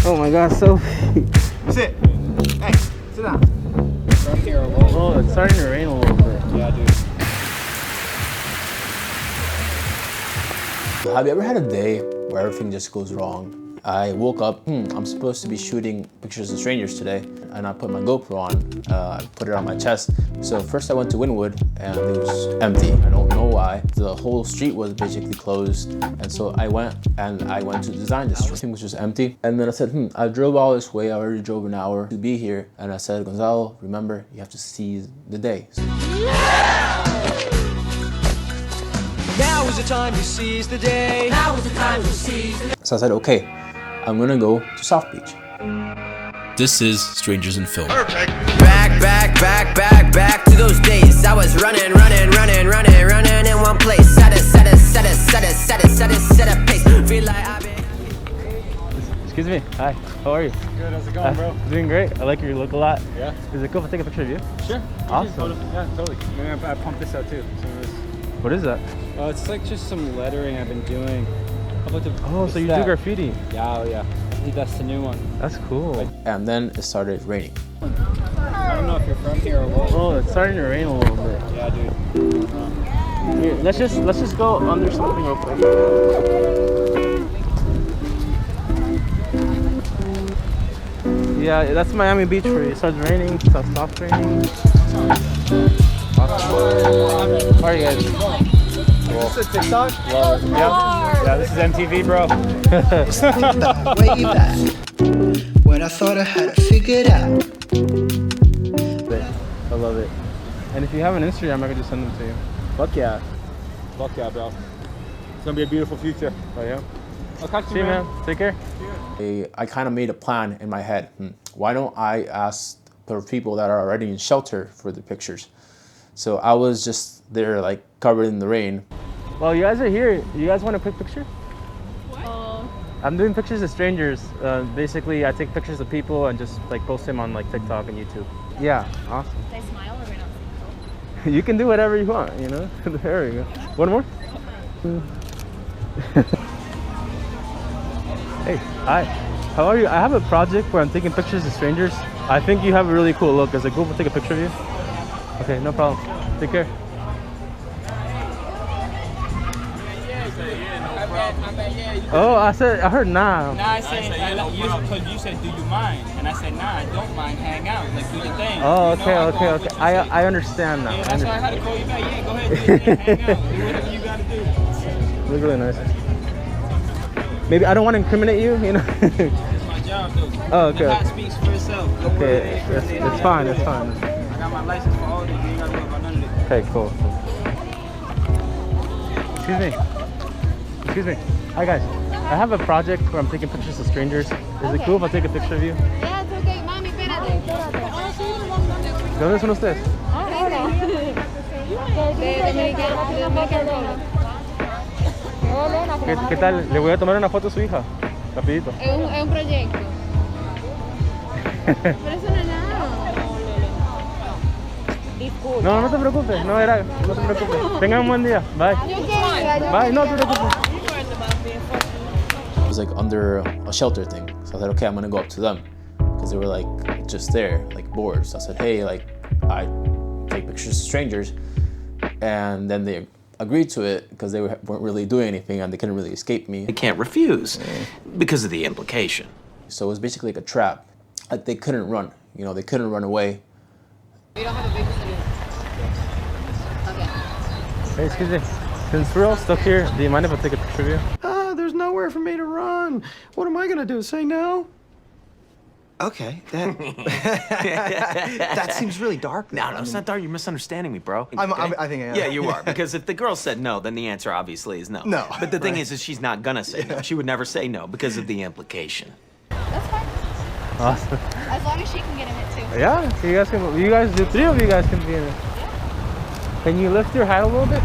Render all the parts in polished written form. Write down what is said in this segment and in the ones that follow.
Oh my God, so. Sit. Hey, sit down. From here alone. Oh, it's starting to rain a little bit. Yeah, dude. Have you ever had a day where everything just goes wrong? I woke up, I'm supposed to be shooting pictures of strangers today, and I put my GoPro on, I put it on my chest. So first I went to Wynwood and it was empty. I don't know why. The whole street was basically closed. And so I went to design this. Everything was just empty. And then I said, I drove all this way. I already drove an hour to be here. And I said, Gonzalo, remember, you have to seize the day. Now is the time to seize the day. Now is the time to seize the day. So I said, okay, I'm gonna go to South Beach. This is Strangers in Film. Perfect. Back to those days. I was running in one place. Set a pace. Feel like I've been. Excuse me. Hi. How are you? Good, how's it going, bro? Doing great. I like your look a lot. Yeah. Is it cool if I take a picture of you? Sure. Awesome. Yeah, totally. Maybe I pumped this out too. What is that? It's like just some lettering I've been doing. Oh, so you do graffiti? Yeah, oh yeah. I think that's the new one. That's cool. And then it started raining. I don't know if you're from here or what. Oh, it's starting to rain a little bit. Yeah, dude. Here, let's just go under something real quick. Yeah, that's Miami Beach for you. It starts raining, it stops raining. Awesome. How are you guys? Is this a TikTok? Yeah, this is MTV, bro. Way back when I thought I had it figured out. I love it. And if you have an Instagram, I can just send them to you. Fuck yeah. Fuck yeah, bro. It's gonna be a beautiful future. Oh yeah. I'll catch you, See you, man. Take care. I kind of made a plan in my head. Why don't I ask the people that are already in shelter for the pictures? So I was just there like covered in the rain. Well, you guys are here. You guys want a quick picture? I'm doing pictures of strangers. Basically, I take pictures of people and just like post them on like TikTok and YouTube. Yeah, awesome. They smile or we're not seeing. You can do whatever you want, you know? There we go. One more? Hey, hi. How are you? I have a project where I'm taking pictures of strangers. I think you have a really cool look. Is it cool if I take a picture of you? Okay, no problem. Take care. Oh, I heard nah. Nah, I said, because you said, do you mind? And I said, nah, I don't mind, hang out, like, do your thing. Oh, okay. I understand now. Yeah, that's why I had to call you back. Yeah, go ahead, do your thing, hang out, do whatever you gotta do. You look really nice. Maybe I don't want to incriminate you, you know? It's my job, though. Oh, okay. The hat speaks for itself. Okay, it's fine. I got my license for all this, you ain't gotta worry about none of this. Okay, cool. Excuse me. Hi guys. I have a project where I'm taking pictures of strangers. Is it cool if I take a picture of you? Yeah, it's okay. Mami, espérate. ¿De dónde son ustedes? ¿Qué tal? Le voy a tomar una foto a su hija. Rapidito. Es un proyecto. Pero eso no es nada. No, no te preocupes. No te preocupes. Tengan un buen día. Bye. Bye. No te preocupes. It was like under a shelter thing. So I said, okay, I'm gonna go up to them. Because they were like just there, like bored. So I said, hey, like I take pictures of strangers. And then they agreed to it because they weren't really doing anything and they couldn't really escape me. They can't refuse because of the implication. So it was basically like a trap. Like they couldn't run, you know, they couldn't run away. We don't have a big Okay. Hey, excuse me. Since we're all stuck here, do you mind if I take a picture of you? There's nowhere for me to run. What am I gonna do? Say no? Okay, that seems really dark. No, it's not dark. You're misunderstanding me, bro. I think I am. Yeah, you are. Because if the girl said no, then the answer obviously is no. No. But the thing is she's not gonna say no. She would never say no because of the implication. That's fine. Awesome. As long as she can get in it too. Yeah, so you guys, the three of you guys can be in it. Yeah. Can you lift your hat a little bit?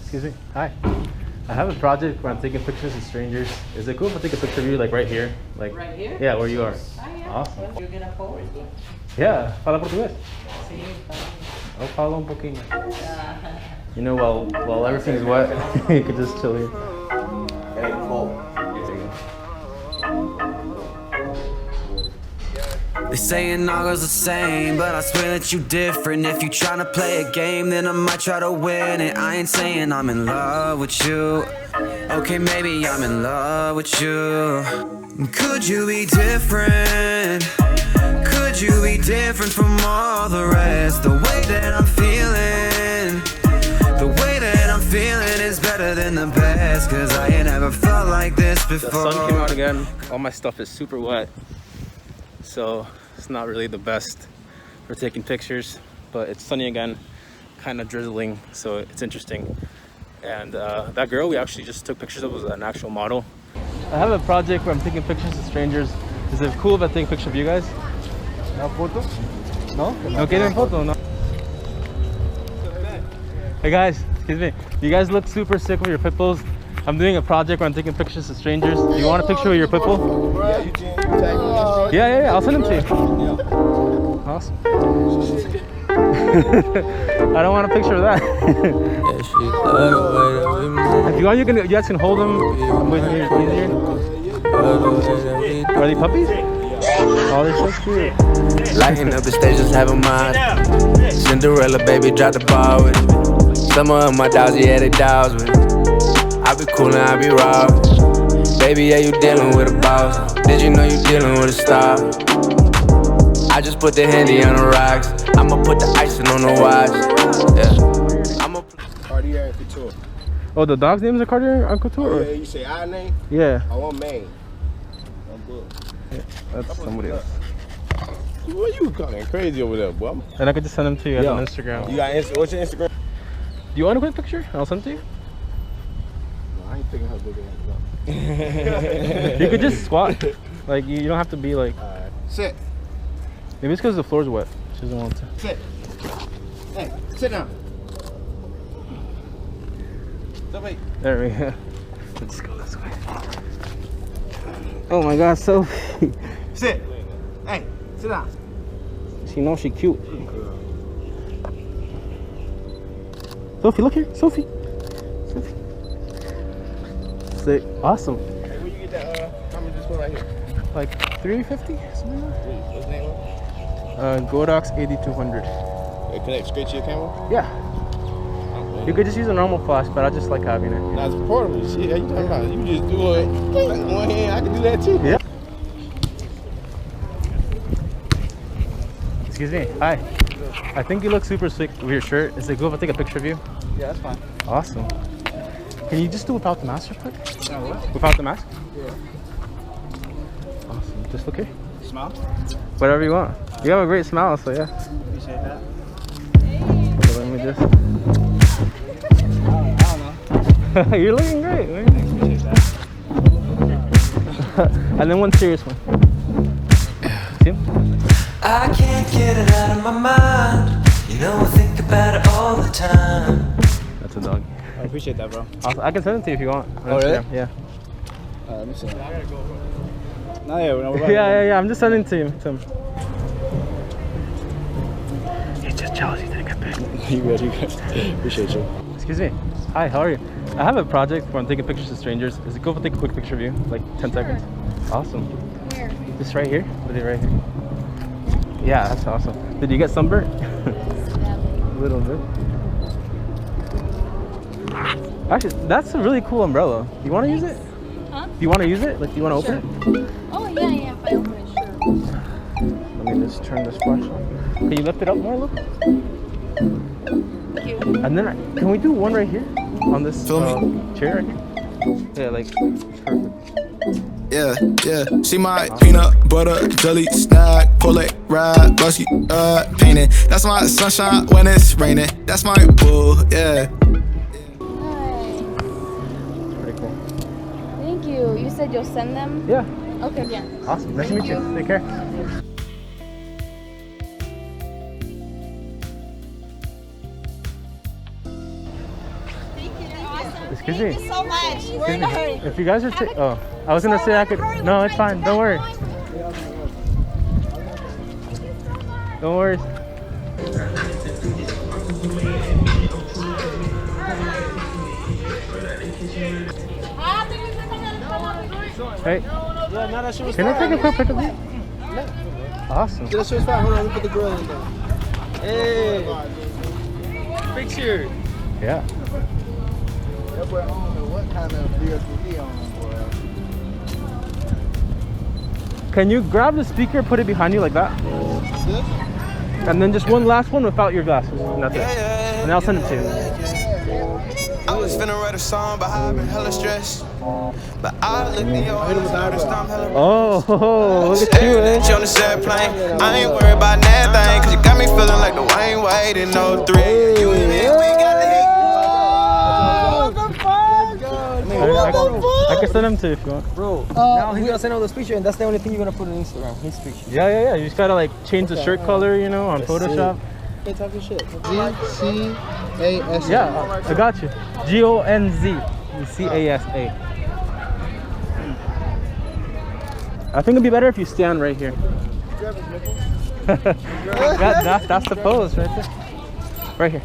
Excuse me. Hi. I have a project where I'm taking pictures of strangers. Is it cool if I take a picture of you, like right here? Like right here? Yeah, where you are. Yeah. Awesome. You're gonna forward it? Yeah, fala português? Sí. Eu falo um pouquinho. You know, while everything's wet, you could just chill here. They saying all girls the same, but I swear that you different. If you tryna play a game, then I might try to win it. I ain't saying I'm in love with you. Okay, maybe I'm in love with you. Could you be different? Could you be different from all the rest? The way that I'm feeling, the way that I'm feeling is better than the best. Cause I ain't ever felt like this before. The sun came out again. All my stuff is super wet. So it's not really the best for taking pictures, but it's sunny again, kind of drizzling, so it's interesting. And that girl we actually just took pictures of was an actual model. I have a project where I'm taking pictures of strangers. Is it cool if I take a picture of you guys? No photo? No? No quieren photo, no? Hey guys, excuse me. You guys look super sick with your pit bulls. I'm doing a project where I'm taking pictures of strangers. Do you want a picture of your pit bull? Yeah, I'll send them to you. Awesome. I don't want a picture of that. If you want, you guys can hold them with me easier. Are they puppies? Oh, they're so cute. Lighting up the stage, just have a mind. Cinderella, baby, drop the ball with it. Some of my dogs, yeah, they dogs with it. I be coolin', I be robbed. Baby, yeah, you dealing with a boss. Did you know you dealing with a star? I just put the handy on the rocks. I'ma put the icing on the watch. Yeah. I'ma Cartier and Couture. Oh, the dog's names are Cartier and Couture? Oh, yeah, you say our name? Yeah. I want main. I'm good. Yeah, that's somebody else. What you calling crazy over there, boy? And I could just send them to you on Instagram. You got what's your Instagram? Do you want a quick picture? I'll send it to you. No, I ain't thinking how big it is. You could just squat. Like, you don't have to be like... Sit. Maybe it's because the floor's wet. She doesn't want to. Sit. Hey, sit down. Sophie. There we go. Let's go this way. Oh my God, Sophie. Sit. Hey, sit down. She knows she's cute. Sophie, look here. Sophie. Sophie. Sick. Awesome. Hey, where you get that, how much this one right here? Like 350, something like that. What's the name of it? Godox 8200. It connects straight to your camera? Yeah. You could just use a normal flash, but I just like having it. Nah, it's portable. Shit, how you talking about? You just do it like one hand. I can do that too. Yeah. Excuse me. Hi. I think you look super sick with your shirt. Is it cool if I take a picture of you? Yeah, that's fine. Awesome. Can you just do without the mask real quick? What? Without the mask? Yeah. Awesome. Just look here. Smile? Whatever you want. You have a great smile, so yeah. Appreciate that. So let me just... I don't know. You're looking great, man. Appreciate that. And then one serious one. See him? I can't get it out of my mind. You know I think about it all the time. That's a dog. I appreciate that, bro. Also, I can send it to you if you want. Oh, really? Yeah. Let me see. I gotta go, bro. No, yeah, yeah. I'm just sending it to him. He's just jealous. He didn't get picked. You good, you good. Appreciate you. Excuse me. Hi, how are you? I have a project where I'm taking pictures of strangers. Is it cool if I take a quick picture of you? Like 10 seconds? Awesome. Where? Just right here? Put it right here. Yeah, that's awesome. Did you get sunburnt? A little bit. Actually, that's a really cool umbrella. Do you want to use it? Huh? Do you want to use it? Like, do you want to open it? Oh, yeah, if I open it, sure. Let me just turn this flash on. Can you lift it up more, look? Cute. And then, can we do one right here? On this chair right here? Yeah, like, perfect. Yeah, see my peanut butter jelly snack, pull it, ride, busty, painting. That's my sunshine when it's raining. That's my boo, yeah. Hi. Pretty cool. Thank you. You said you'll send them? Yeah. Okay, yeah. Awesome. Nice to meet you. Take care. Excuse me. Thank you so much. We're in a hurry. If you guys are I was gonna say I could. No, it's fine. Don't worry. Don't worry. Hey, Yeah, now that shit was can I fire. take a quick picture of you? Awesome. That shit was fire. Hold on, let me put the grill in there. Hey, picture. Yeah. That boy, I don't know what kind of vehicle he on, boy. Can you grab the speaker, put it behind you like that? This? And then just one last one without your glasses. And that's it. And I'll send it to you. I was finna write a song, but I've been hella stressed. But I looked in your eyes, noticed I'm hella. Oh, look at you, eh? On this airplane, I ain't worried about nothing, cause you got me feeling like the Wayne Wade in 03. You and me, we got the heat. I can send them to you if you want. Bro, now he's gonna send all those pictures, and that's the only thing you're gonna put on Instagram. His picture. Yeah. You just gotta like change the shirt color, you know, on Photoshop. Hey, talk your shit. Gonzcasa. Yeah, I got you. Gonzcasa. I think it'd be better if you stand right here. That's the pose right there. Right here.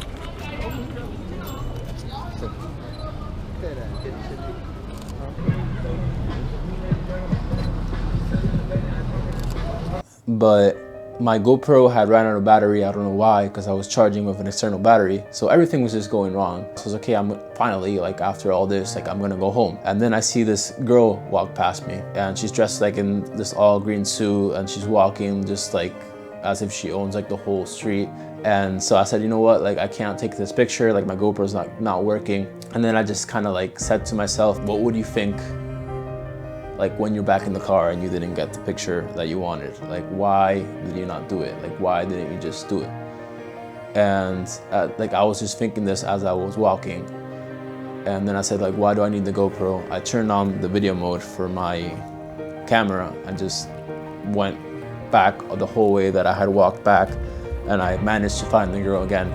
But my GoPro had ran out of battery. I don't know why, because I was charging with an external battery. So everything was just going wrong. So I was okay, I'm finally, like after all this, like I'm gonna go home. And then I see this girl walk past me, and she's dressed like in this all green suit, and she's walking just like as if she owns like the whole street. And so I said, you know what, like I can't take this picture, like my GoPro's not working. And then I just kind of like said to myself, what would you think like when you're back in the car and you didn't get the picture that you wanted? Like, why did you not do it? Like, why didn't you just do it? And like I was just thinking this as I was walking. And then I said, like, why do I need the GoPro? I turned on the video mode for my camera and just went back the whole way that I had walked back, and I managed to find the girl again.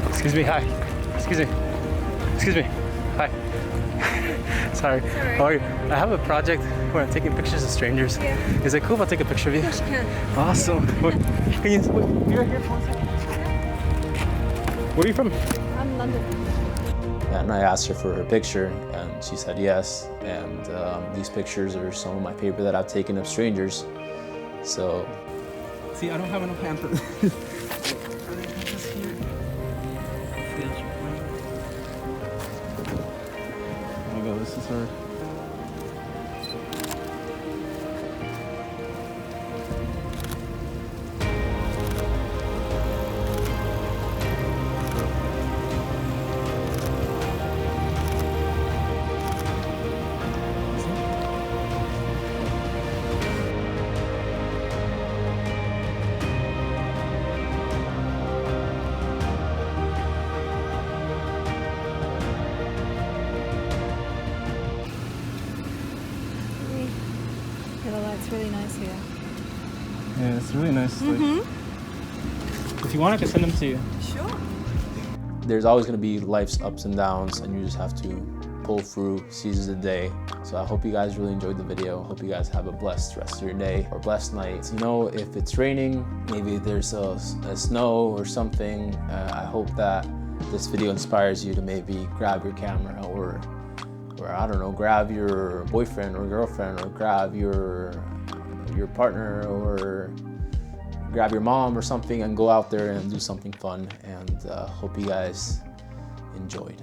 Excuse me, hi. Excuse me. Excuse me. Hi. Sorry. How are you? I have a project where I'm taking pictures of strangers. Yeah. Is it cool if I take a picture of you? Of course you can. Awesome. Can you wait, be right here for 1 second? Where are you from? I'm London. And I asked her for her picture, and she said yes. And these pictures are some of my favorite that I've taken of strangers. So. See, I don't have enough hands for this. Oh my god, this is hard. It's really nice here. Yeah, it's really nice. If you want, I can send them to you. Sure. There's always going to be life's ups and downs, and you just have to pull through, seize the day. So I hope you guys really enjoyed the video. Hope you guys have a blessed rest of your day or blessed night. You know, if it's raining, maybe there's a snow or something. I hope that this video inspires you to maybe grab your camera or I don't know, grab your boyfriend or girlfriend, or grab your partner, or grab your mom or something and go out there and do something fun. And hope you guys enjoyed.